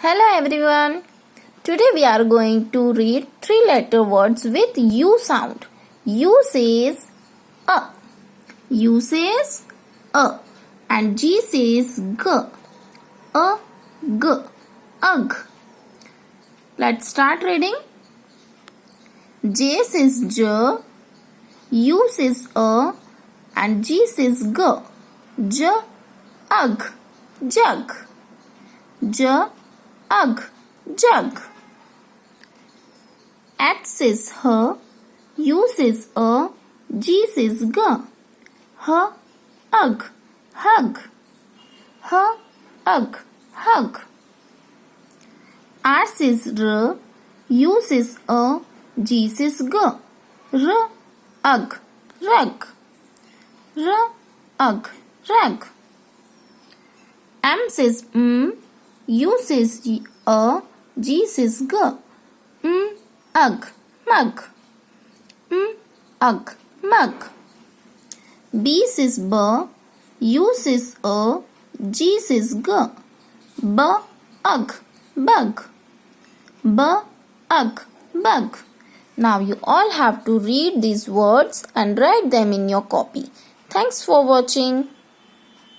Hello everyone. Today we are going to read three-letter words with U sound. U says A. U says A. And G says G. A, G. Ugh. Let's start reading. J says J. U says A. And G says G. J. Ugh. Jug. J. Ugh. Jug. H says H. U says A. G says G. H. Ugh. Hug. H. Ugh. Hug. R says R. U says A. G says G. R. Ugh. Rug. R. Ugh. Rug. M says U says A. G says G. Ugh. Mug. Ugh. Mug. B says B. U says A. G says G. B. Ugh. Bug. B. Ugh. Bug. Now you all have to read these words and write them in your copy. Thanks for watching.